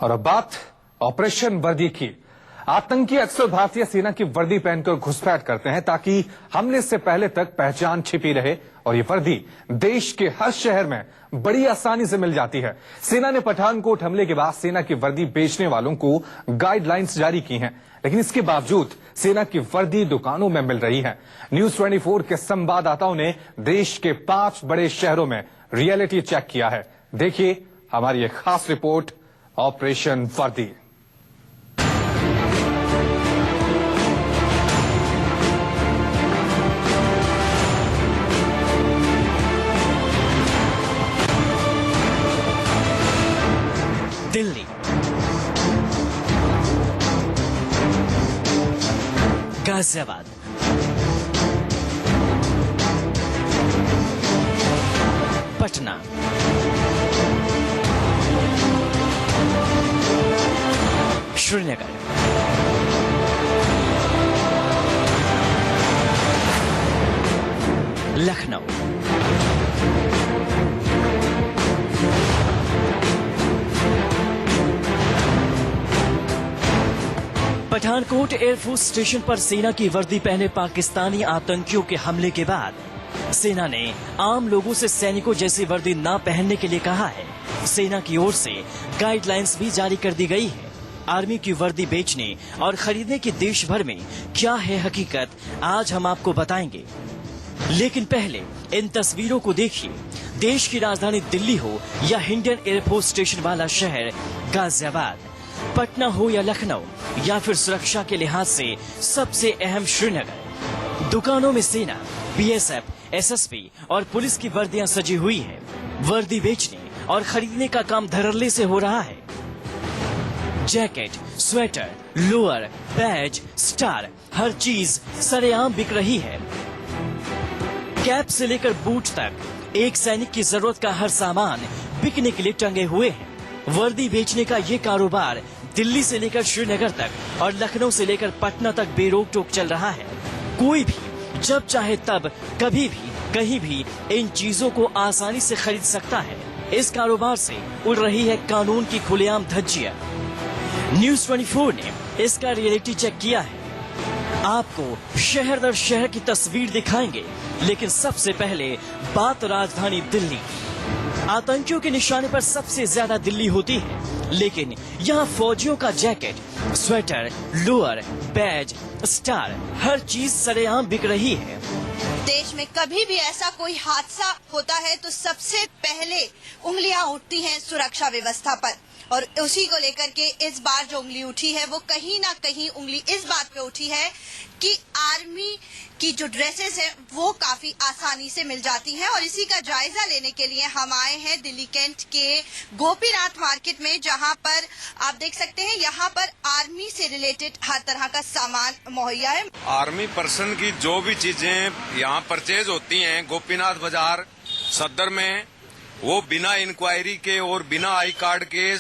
और अब बात ऑपरेशन वर्दी की। आतंकी अक्सर भारतीय सेना की वर्दी पहनकर घुसपैठ करते हैं ताकि हमले से पहले तक पहचान छिपी रहे, और ये वर्दी देश के हर शहर में बड़ी आसानी से मिल जाती है। सेना ने पठानकोट हमले के बाद सेना की वर्दी बेचने वालों को गाइडलाइंस जारी की हैं, लेकिन इसके बावजूद सेना की वर्दी दुकानों में मिल रही है। न्यूज 24 के संवाददाताओं ने देश के 5 बड़े शहरों में रियलिटी चेक किया है। देखिए हमारी एक खास रिपोर्ट, ऑपरेशन वर्दी। दिल्ली, गाजियाबाद, पटना, श्रीनगर, लखनऊ, पठानकोट एयरफोर्स स्टेशन पर सेना की वर्दी पहने पाकिस्तानी आतंकियों के हमले के बाद सेना ने आम लोगों से सैनिकों जैसी वर्दी न पहनने के लिए कहा है। सेना की ओर से गाइडलाइंस भी जारी कर दी गई है। आर्मी की वर्दी बेचने और खरीदने की देश भर में क्या है हकीकत, आज हम आपको बताएंगे। लेकिन पहले इन तस्वीरों को देखिए। देश की राजधानी दिल्ली हो या इंडियन एयरफोर्स स्टेशन वाला शहर गाजियाबाद, पटना हो या लखनऊ, या फिर सुरक्षा के लिहाज से सबसे अहम श्रीनगर, दुकानों में सेना, बीएसएफ, एसएसबी और पुलिस की वर्दियां सजी हुई है। वर्दी बेचने और खरीदने का काम धड़ल्ले से हो रहा है। Jacket, sweater, lower, badge, star, हर चीज सरेआम बिक रही है। कैप से लेकर बूट तक एक सैनिक की जरूरत का हर सामान बिकने के लिए टंगे हुए हैं। वर्दी बेचने का ये कारोबार दिल्ली से लेकर श्रीनगर तक और लखनऊ से लेकर पटना तक बेरोक टोक चल रहा है। कोई भी जब चाहे तब कभी भी कहीं भी इन चीजों को आसानी से खरीद सकता है। इस कारोबार से उड़ रही है कानून की खुलेआम धज्जियां। न्यूज 24 ने इसका रियलिटी चेक किया है। आपको शहर दर शहर की तस्वीर दिखाएंगे, लेकिन सबसे पहले बात राजधानी दिल्ली। आतंकियों के निशाने पर सबसे ज्यादा दिल्ली होती है, लेकिन यहाँ फौजियों का jacket, sweater, lower, badge, star, हर चीज सरेआम बिक रही है। देश में कभी भी ऐसा कोई हादसा होता है तो सबसे पहले उंगलियां उठती हैं सुरक्षा व्यवस्था पर, और उसी को लेकर के इस बार जो उंगली उठी है वो कहीं ना कहीं उंगली इस बात पे उठी है कि आर्मी की जो ड्रेसेस है वो काफी आसानी से मिल जाती हैं। और इसी का जायजा लेने के लिए हम आए हैं दिल्ली कैंट के गोपीनाथ मार्केट में, जहां पर आप देख सकते हैं यहाँ पर आर्मी से रिलेटेड हर तरह का सामान मुहैया है। आर्मी पर्सन की जो भी चीजें यहाँ परचेज होती हैं गोपीनाथ बाजार सदर में, वो बिना इंक्वायरी के और बिना आई कार्ड के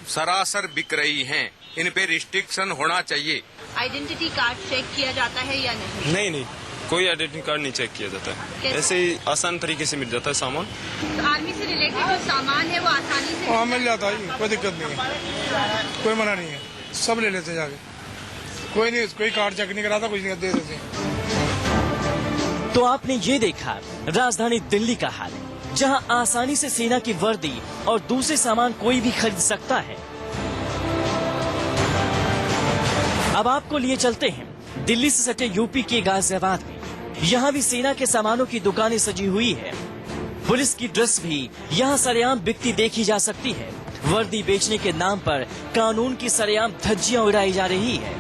सरासर बिक रही हैं। इन पे रिस्ट्रिक्शन होना चाहिए। आइडेंटिटी कार्ड चेक किया जाता है या नहीं? नहीं, कोई आइडेंटिटी कार्ड नहीं चेक किया जाता है। ऐसे ही आसान तरीके से मिल जाता है सामान। तो आर्मी से रिलेटेड जो सामान है वो आसानी से हाँ मिल जाता है, कोई दिक्कत नहीं है, कोई मना नहीं है, सब ले लेते जाके। कोई नहीं, कोई कार्ड चेक नहीं कराता, कुछ नहीं दे देते। तो आपने ये देखा राजधानी दिल्ली का हाल है, जहां आसानी से सेना की वर्दी और दूसरे सामान कोई भी खरीद सकता है। अब आपको लिए चलते हैं दिल्ली से सटे यूपी के गाजियाबाद में। यहाँ भी सेना के सामानों की दुकानें सजी हुई है। पुलिस की ड्रेस भी यहाँ सरेआम बिकती देखी जा सकती है। वर्दी बेचने के नाम पर कानून की सरेआम धज्जियां उड़ाई जा रही है।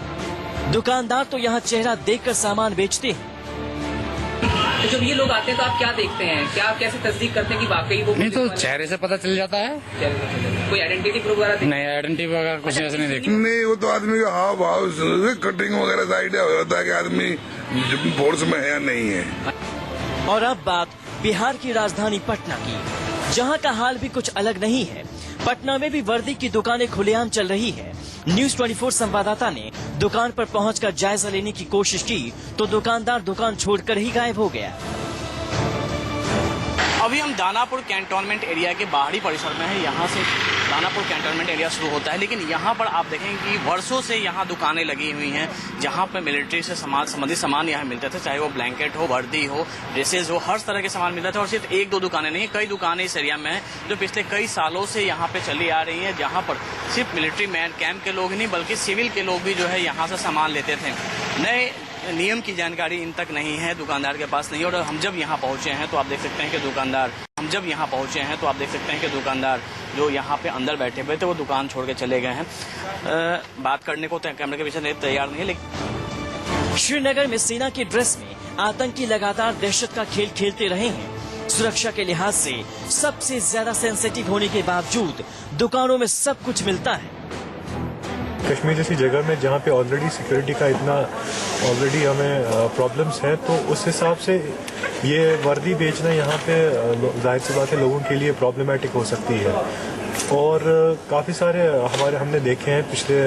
दुकानदार तो यहाँ चेहरा देखकर सामान बेचते हैं। तो जब ये लोग आते हैं तो आप क्या देखते हैं, क्या आप कैसे तस्दीक करते हैं कि वाकई वो? नहीं तो चेहरे से पता चल जाता है। कोई आइडेंटिटी प्रूफ वगैरह? नहीं, आइडेंटिटी वगैरह कुछ ऐसे नहीं देखते। नहीं, वो तो आदमी का हाव भाव, कटिंग वगैरह से आइडिया हो जाता है कि आदमी फोर्स में है या नहीं है। और अब बात बिहार की राजधानी पटना की, जहां का हाल भी कुछ अलग नहीं है। पटना में भी वर्दी की दुकानें खुलेआम चल रही है। न्यूज 24 संवाददाता ने दुकान पर पहुंचकर जायजा लेने की कोशिश की तो दुकानदार दुकान छोड़कर ही गायब हो गया। अभी हम दानापुर कैंटोनमेंट एरिया के बाहरी परिसर में हैं। यहाँ से दानापुर कैंटोनमेंट एरिया शुरू होता है, लेकिन यहाँ पर आप देखेंगे कि वर्षों से यहाँ दुकानें लगी हुई हैं जहाँ पर मिलिट्री से संबंधित सामान यहाँ मिलते थे, चाहे वो ब्लैंकेट हो, वर्दी हो, ड्रेसेज हो, हर तरह के सामान मिलते थे। और सिर्फ एक दो दुकानें नहीं, कई दुकानें इस एरिया में हैं जो पिछले कई सालों से यहाँ पे चली आ रही हैं, जहाँ पर सिर्फ मिलिट्री मैन कैंप के लोग नहीं बल्कि सिविल के लोग भी जो है यहाँ से सामान लेते थे। नए नियम की जानकारी इन तक नहीं है, दुकानदार के पास नहीं। और हम जब यहाँ पहुँचे हैं तो आप देख सकते हैं कि दुकानदार जो यहाँ पे अंदर बैठे हुए थे वो दुकान छोड़ के चले गए हैं। बात करने को तो कैमरे के पीछे तैयार नहीं है। लेकिन श्रीनगर में सेना की ड्रेस में आतंकी लगातार दहशत का खेल खेलते रहे हैं। सुरक्षा के लिहाज से सबसे ज्यादा सेंसिटिव होने के बावजूद दुकानों में सब कुछ मिलता है। कश्मीर जैसी जगह में जहाँ पे ऑलरेडी सिक्योरिटी का इतना ऑलरेडी हमें प्रॉब्लम्स हैं, तो उस हिसाब से ये वर्दी बेचना यहाँ पे जाहिर सी बात है लोगों के लिए प्रॉब्लमेटिक हो सकती है। और काफ़ी सारे हमने देखे हैं पिछले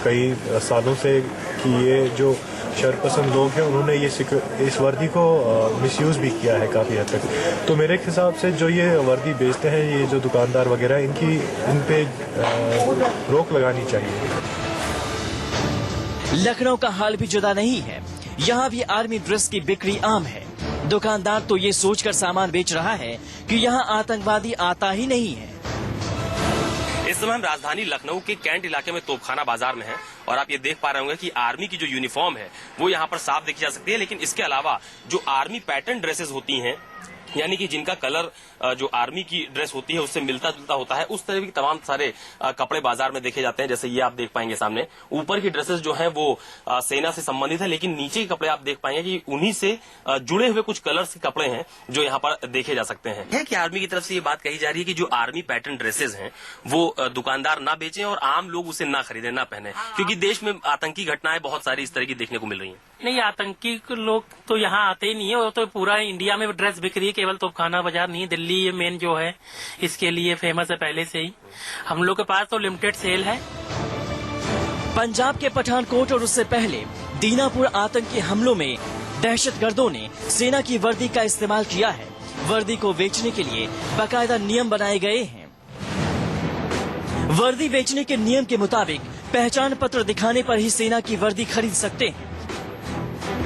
कई सालों से कि ये जो शरपसंद लोग हैं उन्होंने इस वर्दी को मिसयूज़ भी किया है काफ़ी हद तक। तो मेरे हिसाब से जो ये वर्दी बेचते हैं, ये जो दुकानदार वगैरह, इन पे रोक लगानी चाहिए। लखनऊ का हाल भी जुदा नहीं है, यहाँ भी आर्मी ड्रेस की बिक्री आम है। दुकानदार तो ये सोचकर सामान बेच रहा है कि यहाँ आतंकवादी आता ही नहीं है। इस समय हम राजधानी लखनऊ के कैंट इलाके में तोपखाना बाजार में हैं और आप ये देख पा रहे होंगे कि आर्मी की जो यूनिफॉर्म है वो यहाँ पर साफ देखी जा सकती है। लेकिन इसके अलावा जो आर्मी पैटर्न ड्रेसेस होती हैं, यानी कि जिनका कलर जो आर्मी की ड्रेस होती है उससे मिलता जुलता होता है, उस तरह की तमाम सारे कपड़े बाजार में देखे जाते हैं। जैसे ये आप देख पाएंगे सामने, ऊपर की ड्रेसेस जो है वो सेना से संबंधित है, लेकिन नीचे के कपड़े आप देख पाएंगे कि उन्हीं से जुड़े हुए कुछ कलर्स के कपड़े हैं जो यहाँ पर देखे जा सकते हैं। है कि आर्मी की तरफ से ये बात कही जा रही है कि जो आर्मी पैटर्न ड्रेसेस हैं वो दुकानदार ना बेचें और आम लोग उसे ना खरीदें, ना पहने, क्योंकि देश में आतंकी घटनाएं बहुत सारी इस तरह की देखने को मिल रही है। नहीं, आतंकी लोग तो यहाँ आते ही नहीं है, वो तो पूरा इंडिया में ड्रेस बिक रही है, केवल तोपखाना बाजार नहीं, दिल्ली ये मेन जो है इसके लिए फेमस है पहले से ही। हम लोग के पास तो लिमिटेड सेल है। पंजाब के पठानकोट और उससे पहले दीनापुर आतंकी हमलों में दहशतगर्दों ने सेना की वर्दी का इस्तेमाल किया है। वर्दी को बेचने के लिए बाकायदा नियम बनाए गए हैं। वर्दी बेचने के नियम के मुताबिक पहचान पत्र दिखाने पर ही सेना की वर्दी खरीद सकते हैं।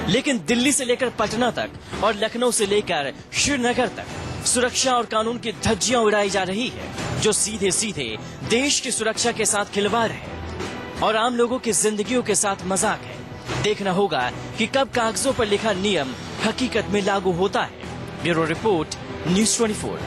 लेकिन दिल्ली से लेकर पटना तक और लखनऊ से लेकर श्रीनगर तक सुरक्षा और कानून की धज्जियां उड़ाई जा रही है, जो सीधे सीधे देश की सुरक्षा के साथ खिलवाड़ है और आम लोगों की जिंदगियों के साथ मजाक है। देखना होगा कि कब कागजों पर लिखा नियम हकीकत में लागू होता है। Bureau report, news 24।